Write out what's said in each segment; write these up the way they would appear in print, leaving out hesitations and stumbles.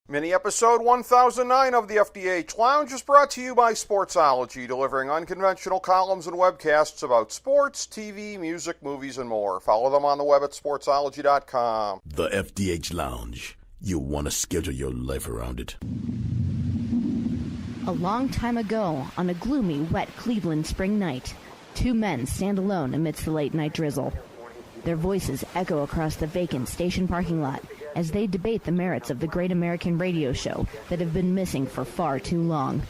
Mini episode 1009 of the FDH Lounge is brought to you by Sportsology, delivering unconventional columns and webcasts about sports, TV, music, movies, and more. Follow them on the web at sportsology.com. The FDH Lounge. You'll want to schedule your life around it. A long time ago, on a gloomy, wet Cleveland spring night, two men stand alone amidst the late-night drizzle. Their voices echo across the vacant station parking lot as they debate the merits of the great American radio show that have been missing for far too long.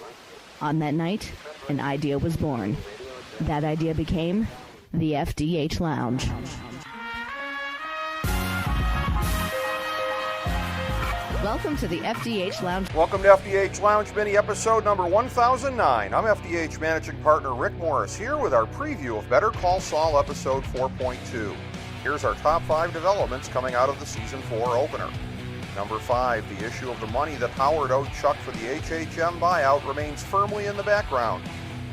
On that night, an idea was born. That idea became the FDH Lounge. Welcome to the FDH Lounge. Welcome to FDH Lounge Mini episode number 1009. I'm FDH Managing Partner Rick Morris here with our preview of Better Call Saul episode 4.2. Here's our top 5 developments coming out of the Season 4 opener. Number 5, the issue of the money that Howard owed Chuck for the HHM buyout remains firmly in the background.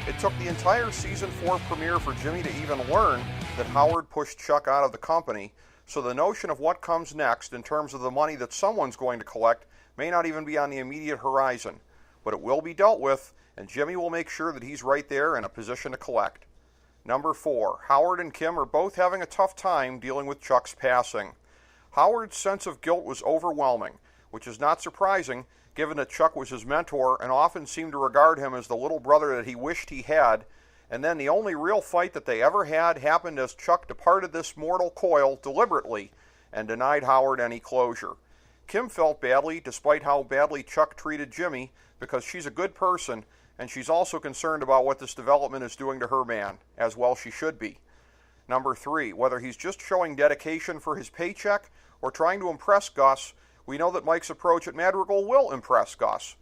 It took the entire Season 4 premiere for Jimmy to even learn that Howard pushed Chuck out of the company, so the notion of what comes next in terms of the money that someone's going to collect may not even be on the immediate horizon. But it will be dealt with, and Jimmy will make sure that he's right there in a position to collect. Number 4, Howard and Kim are both having a tough time dealing with Chuck's passing. Howard's sense of guilt was overwhelming, which is not surprising given that Chuck was his mentor and often seemed to regard him as the little brother that he wished he had, and then the only real fight that they ever had happened as Chuck departed this mortal coil deliberately and denied Howard any closure. Kim felt badly, despite how badly Chuck treated Jimmy, because she's a good person, and she's also concerned about what this development is doing to her man, as well she should be. Number 3, whether he's just showing dedication for his paycheck or trying to impress Gus, we know that Mike's approach at Madrigal will impress Gus.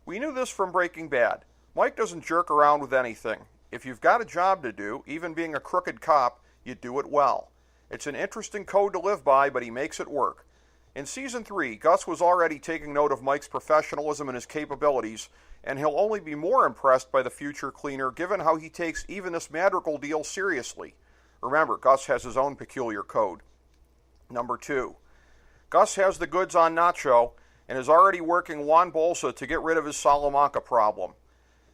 We knew this from Breaking Bad. Mike doesn't jerk around with anything. If you've got a job to do, even being a crooked cop, you do it well. It's an interesting code to live by, but he makes it work. In Season 3, Gus was already taking note of Mike's professionalism and his capabilities, and he'll only be more impressed by the future cleaner given how he takes even this Madrigal deal seriously. Remember, Gus has his own peculiar code. Number 2, Gus has the goods on Nacho and is already working Juan Bolsa to get rid of his Salamanca problem.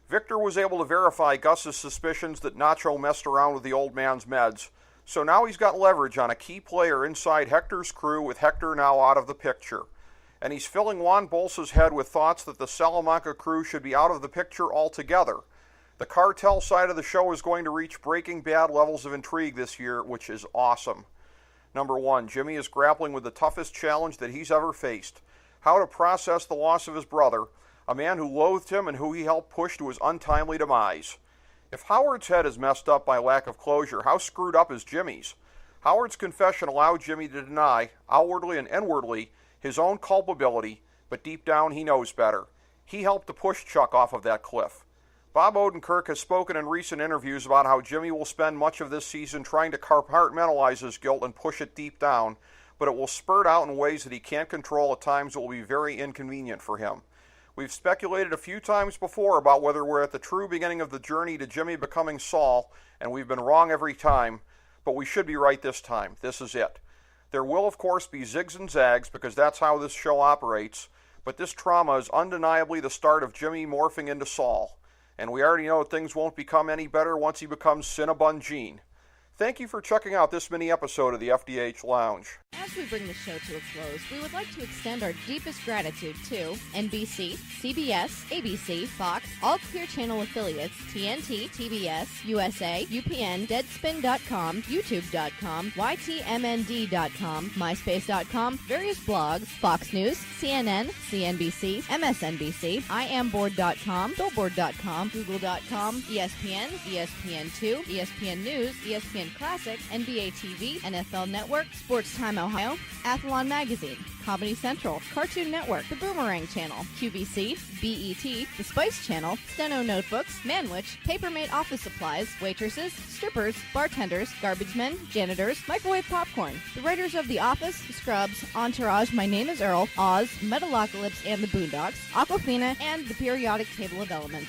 Victor was able to verify Gus's suspicions that Nacho messed around with the old man's meds, so now he's got leverage on a key player inside Hector's crew with Hector now out of the picture. And he's filling Juan Bolsa's head with thoughts that the Salamanca crew should be out of the picture altogether. The cartel side of the show is going to reach Breaking Bad levels of intrigue this year, which is awesome. Number 1, Jimmy is grappling with the toughest challenge that he's ever faced: how to process the loss of his brother, a man who loathed him and who he helped push to his untimely demise. If Howard's head is messed up by lack of closure, how screwed up is Jimmy's? Howard's confession allowed Jimmy to deny, outwardly and inwardly, his own culpability, but deep down he knows better. He helped to push Chuck off of that cliff. Bob Odenkirk has spoken in recent interviews about how Jimmy will spend much of this season trying to compartmentalize his guilt and push it deep down, but it will spurt out in ways that he can't control at times that will be very inconvenient for him. We've speculated a few times before about whether we're at the true beginning of the journey to Jimmy becoming Saul, and we've been wrong every time, but we should be right this time. This is it. There will, of course, be zigs and zags because that's how this show operates, but this trauma is undeniably the start of Jimmy morphing into Saul, and we already know things won't become any better once he becomes Cinnabon Gene. Thank you for checking out this mini episode of the FDH Lounge. As we bring the show to a close, we would like to extend our deepest gratitude to NBC, CBS, ABC, Fox, all Clear Channel affiliates, TNT, TBS, USA, UPN, Deadspin.com, YouTube.com, YTMND.com, MySpace.com, various blogs, Fox News, CNN, CNBC, MSNBC, IamBoard.com, Billboard.com, Google.com, ESPN, ESPN2, ESPN News, ESPN Classic, NBA TV, NFL Network, Sports Time Ohio, Athlon Magazine, Comedy Central, Cartoon Network, The Boomerang Channel, QVC, BET, The Spice Channel, Steno Notebooks, Manwich, Papermate Office Supplies, waitresses, strippers, bartenders, garbage men, janitors, microwave popcorn, the writers of The Office, Scrubs, Entourage, My Name is Earl, Oz, Metalocalypse and the Boondocks, Aquafina, and the Periodic Table of Elements.